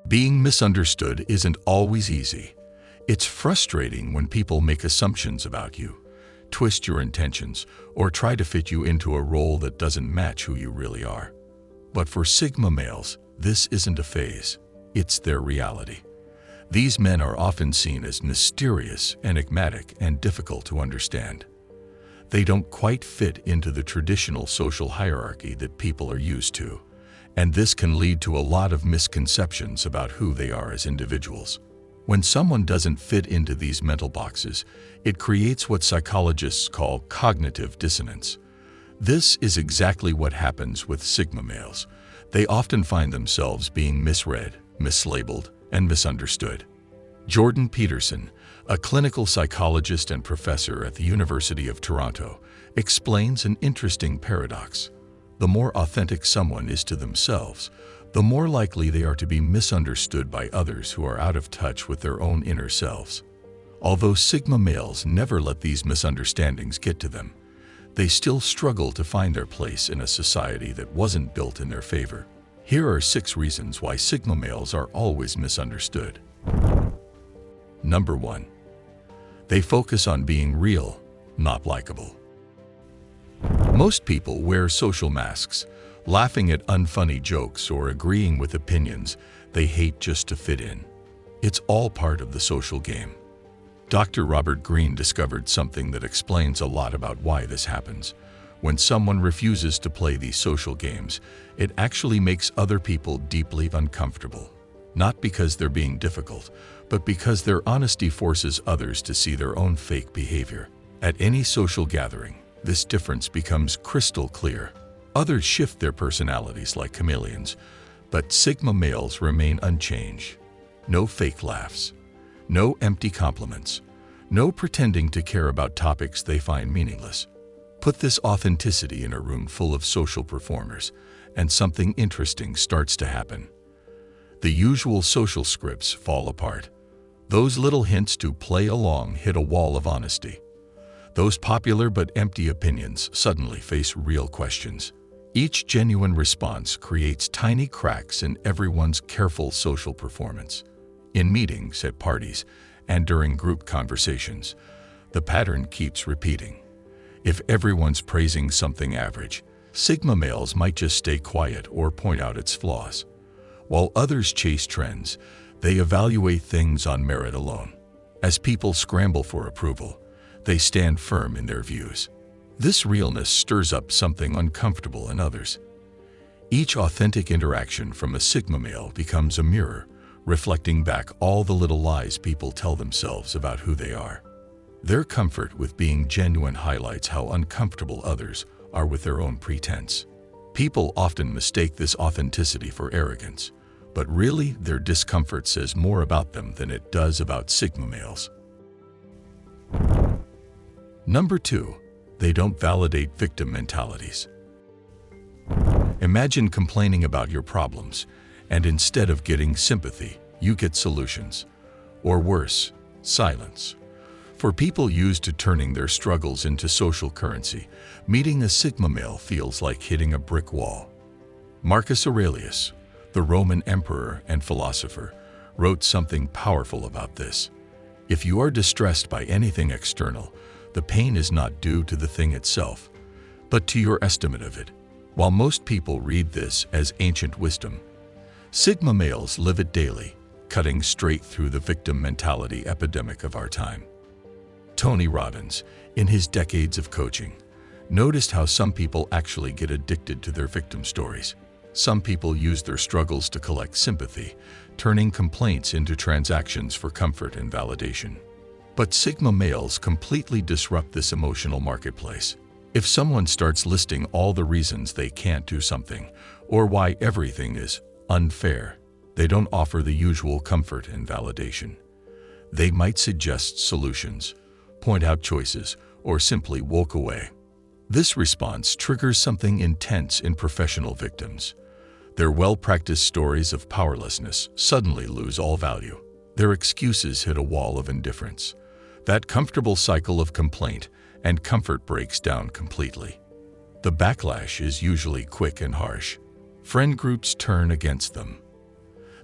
Being misunderstood isn't always easy. It's frustrating when people make assumptions about you, twist your intentions, or try to fit you into a role that doesn't match who you really are. But for Sigma males, this isn't a phase. It's their reality. These men are often seen as mysterious, enigmatic, and difficult to understand. They don't quite fit into the traditional social hierarchy that people are used to, and this can lead to a lot of misconceptions about who they are as individuals. When someone doesn't fit into these mental boxes, it creates what psychologists call cognitive dissonance. This is exactly what happens with Sigma males. They often find themselves being misread, mislabeled, and misunderstood. Jordan Peterson, a clinical psychologist and professor at the University of Toronto, explains an interesting paradox. The more authentic someone is to themselves, the more likely they are to be misunderstood by others who are out of touch with their own inner selves. Although Sigma males never let these misunderstandings get to them, they still struggle to find their place in a society that wasn't built in their favor. Here are 6 reasons why Sigma males are always misunderstood. Number 1. They focus on being real, not likable. Most people wear social masks, laughing at unfunny jokes or agreeing with opinions they hate just to fit in. It's all part of the social game. Dr. Robert Greene discovered something that explains a lot about why this happens. When someone refuses to play these social games, it actually makes other people deeply uncomfortable. Not because they're being difficult, but because their honesty forces others to see their own fake behavior. At any social gathering, this difference becomes crystal clear. Others shift their personalities like chameleons, but Sigma males remain unchanged. No fake laughs, no empty compliments, no pretending to care about topics they find meaningless. Put this authenticity in a room full of social performers, and something interesting starts to happen. The usual social scripts fall apart. Those little hints to play along hit a wall of honesty. Those popular but empty opinions suddenly face real questions. Each genuine response creates tiny cracks in everyone's careful social performance. In meetings, at parties, and during group conversations, the pattern keeps repeating. If everyone's praising something average, Sigma males might just stay quiet or point out its flaws. While others chase trends, they evaluate things on merit alone. As people scramble for approval, they stand firm in their views. This realness stirs up something uncomfortable in others. Each authentic interaction from a Sigma male becomes a mirror, reflecting back all the little lies people tell themselves about who they are. Their comfort with being genuine highlights how uncomfortable others are with their own pretense. People often mistake this authenticity for arrogance, but really their discomfort says more about them than it does about Sigma males. Number 2. They don't validate victim mentalities. Imagine complaining about your problems, and instead of getting sympathy, you get solutions. Or worse, silence. For people used to turning their struggles into social currency, meeting a Sigma male feels like hitting a brick wall. Marcus Aurelius, the Roman emperor and philosopher, wrote something powerful about this. If you are distressed by anything external, the pain is not due to the thing itself, but to your estimate of it. While most people read this as ancient wisdom, Sigma males live it daily, cutting straight through the victim mentality epidemic of our time. Tony Robbins, in his decades of coaching, noticed how some people actually get addicted to their victim stories. Some people use their struggles to collect sympathy, turning complaints into transactions for comfort and validation. But Sigma males completely disrupt this emotional marketplace. If someone starts listing all the reasons they can't do something, or why everything is unfair, they don't offer the usual comfort and validation. They might suggest solutions, point out choices, or simply walk away. This response triggers something intense in professional victims. Their well-practiced stories of powerlessness suddenly lose all value. Their excuses hit a wall of indifference. That comfortable cycle of complaint and comfort breaks down completely. The backlash is usually quick and harsh. Friend groups turn against them.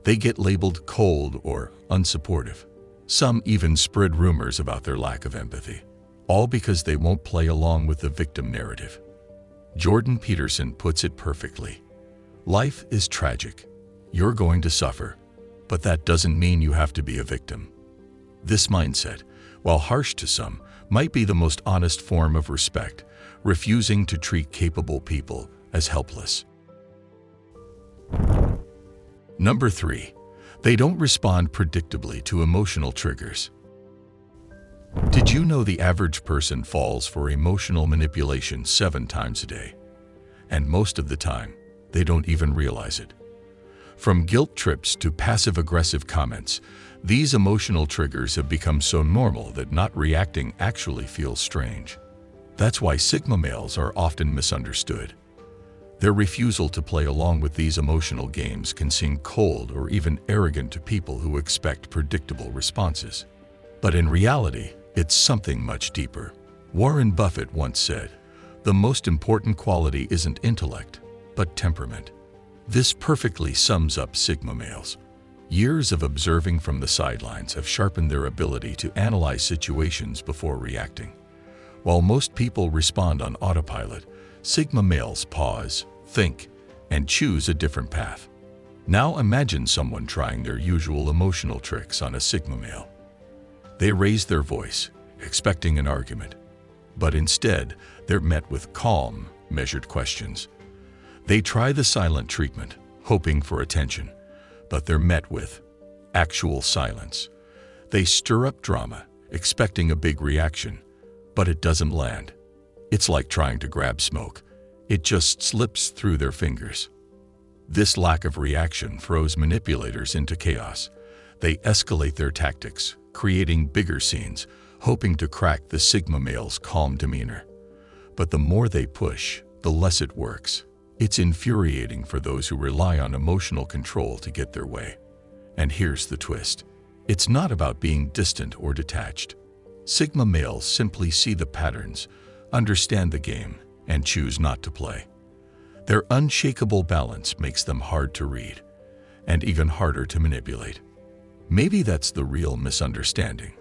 They get labeled cold or unsupportive. Some even spread rumors about their lack of empathy, all because they won't play along with the victim narrative. Jordan Peterson puts it perfectly. Life is tragic. You're going to suffer, but that doesn't mean you have to be a victim. This mindset, while harsh to some, might be the most honest form of respect, refusing to treat capable people as helpless. Number 3. They don't respond predictably to emotional triggers. Did you know the average person falls for emotional manipulation 7 times a day? And most of the time, they don't even realize it. From guilt trips to passive-aggressive comments, these emotional triggers have become so normal that not reacting actually feels strange. That's why Sigma males are often misunderstood. Their refusal to play along with these emotional games can seem cold or even arrogant to people who expect predictable responses. But in reality, it's something much deeper. Warren Buffett once said, "The most important quality isn't intellect, but temperament." This perfectly sums up Sigma males. Years of observing from the sidelines have sharpened their ability to analyze situations before reacting. While most people respond on autopilot, Sigma males pause, think, and choose a different path. Now imagine someone trying their usual emotional tricks on a Sigma male. They raise their voice, expecting an argument, but instead they're met with calm, measured questions. They try the silent treatment, hoping for attention, but they're met with actual silence. They stir up drama, expecting a big reaction, but it doesn't land. It's like trying to grab smoke. It just slips through their fingers. This lack of reaction throws manipulators into chaos. They escalate their tactics, creating bigger scenes, hoping to crack the Sigma male's calm demeanor. But the more they push, the less it works. It's infuriating for those who rely on emotional control to get their way. And here's the twist. It's not about being distant or detached. Sigma males simply see the patterns, understand the game, and choose not to play. Their unshakable balance makes them hard to read, and even harder to manipulate. Maybe that's the real misunderstanding.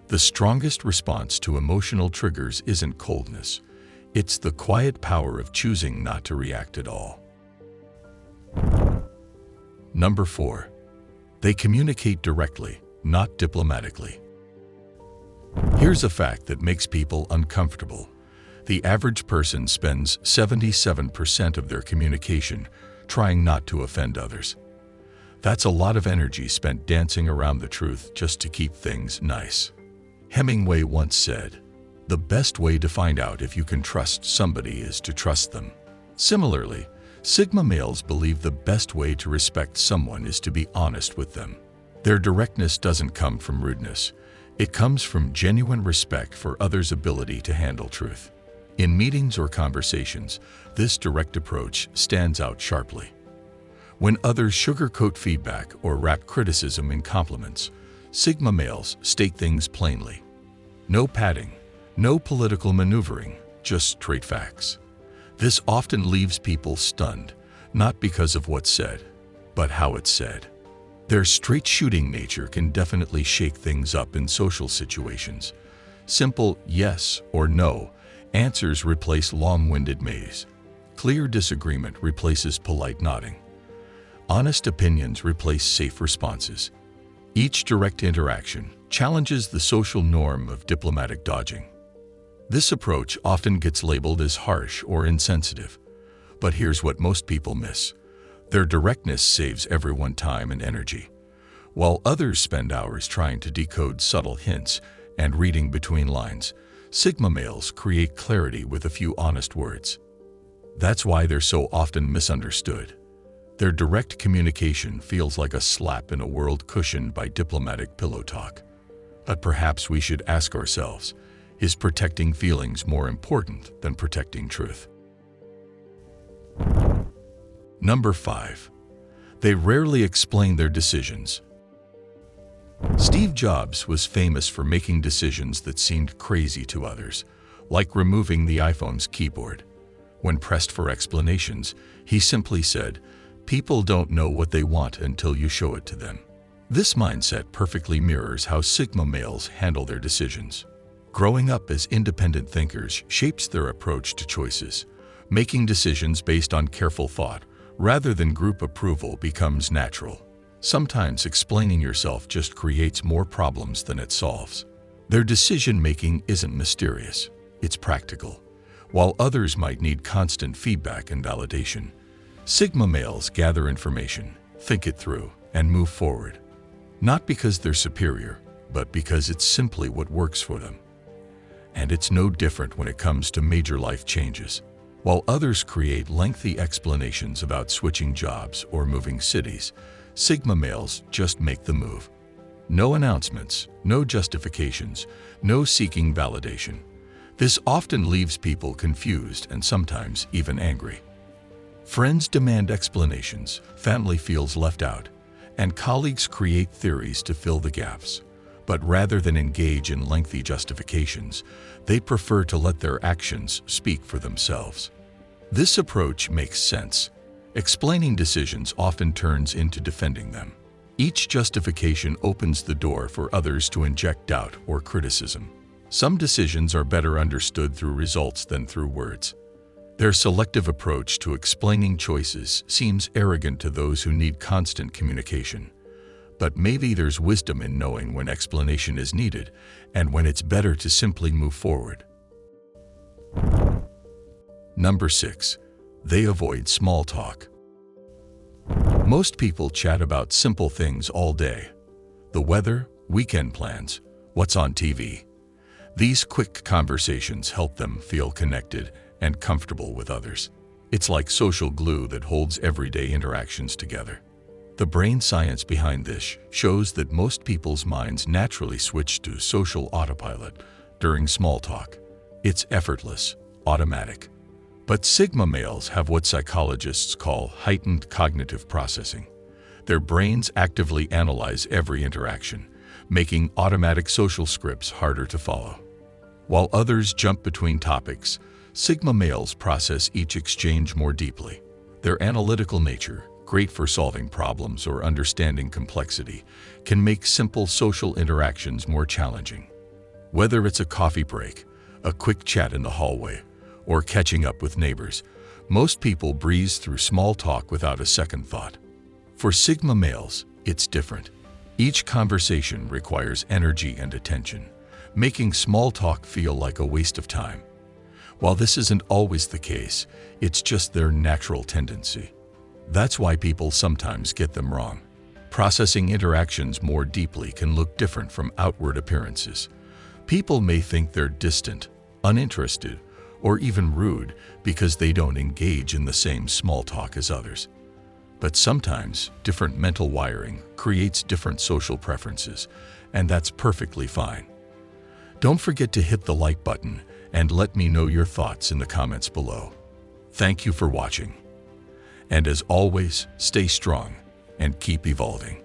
The strongest response to emotional triggers isn't coldness. It's the quiet power of choosing not to react at all. Number 4. They communicate directly, not diplomatically. Here's a fact that makes people uncomfortable. The average person spends 77% of their communication trying not to offend others. That's a lot of energy spent dancing around the truth just to keep things nice. Hemingway once said, "The best way to find out if you can trust somebody is to trust them." Similarly, Sigma males believe the best way to respect someone is to be honest with them. Their directness doesn't come from rudeness. It comes from genuine respect for others' ability to handle truth. In meetings or conversations, this direct approach stands out sharply. When others sugarcoat feedback or wrap criticism in compliments, Sigma males state things plainly. No padding, no political maneuvering, just straight facts. This often leaves people stunned, not because of what's said, but how it's said. Their straight-shooting nature can definitely shake things up in social situations. Simple yes or no answers replace long-winded maze. Clear disagreement replaces polite nodding. Honest opinions replace safe responses. Each direct interaction challenges the social norm of diplomatic dodging. This approach often gets labeled as harsh or insensitive. But here's what most people miss. Their directness saves everyone time and energy. While others spend hours trying to decode subtle hints and reading between lines, Sigma males create clarity with a few honest words. That's why they're so often misunderstood. Their direct communication feels like a slap in a world cushioned by diplomatic pillow talk. But perhaps we should ask ourselves, is protecting feelings more important than protecting truth? Number 5. They rarely explain their decisions. Steve Jobs was famous for making decisions that seemed crazy to others, like removing the iPhone's keyboard. When pressed for explanations, he simply said, People don't know what they want until you show it to them. This mindset perfectly mirrors how Sigma males handle their decisions. Growing up as independent thinkers shapes their approach to choices. Making decisions based on careful thought rather than group approval becomes natural. Sometimes explaining yourself just creates more problems than it solves. Their decision-making isn't mysterious, it's practical. While others might need constant feedback and validation, Sigma males gather information, think it through, and move forward. Not because they're superior, but because it's simply what works for them. And it's no different when it comes to major life changes. While others create lengthy explanations about switching jobs or moving cities, Sigma males just make the move. No announcements, no justifications, no seeking validation. This often leaves people confused and sometimes even angry. Friends demand explanations, family feels left out, and colleagues create theories to fill the gaps. But rather than engage in lengthy justifications, they prefer to let their actions speak for themselves. This approach makes sense. Explaining decisions often turns into defending them. Each justification opens the door for others to inject doubt or criticism. Some decisions are better understood through results than through words. Their selective approach to explaining choices seems arrogant to those who need constant communication. But maybe there's wisdom in knowing when explanation is needed and when it's better to simply move forward. Number 6. They avoid small talk. Most people chat about simple things all day. The weather, weekend plans, what's on TV. These quick conversations help them feel connected and comfortable with others. It's like social glue that holds everyday interactions together. The brain science behind this shows that most people's minds naturally switch to social autopilot during small talk. It's effortless, automatic. But Sigma males have what psychologists call heightened cognitive processing. Their brains actively analyze every interaction, making automatic social scripts harder to follow. While others jump between topics, Sigma males process each exchange more deeply. Their analytical nature, great for solving problems or understanding complexity, can make simple social interactions more challenging. Whether it's a coffee break, a quick chat in the hallway, or catching up with neighbors, most people breeze through small talk without a second thought. For Sigma males, it's different. Each conversation requires energy and attention, making small talk feel like a waste of time. While this isn't always the case, it's just their natural tendency. That's why people sometimes get them wrong. Processing interactions more deeply can look different from outward appearances. People may think they're distant, uninterested, or even rude because they don't engage in the same small talk as others. But sometimes, different mental wiring creates different social preferences, and that's perfectly fine. Don't forget to hit the like button and let me know your thoughts in the comments below. Thank you for watching. And as always, stay strong and keep evolving.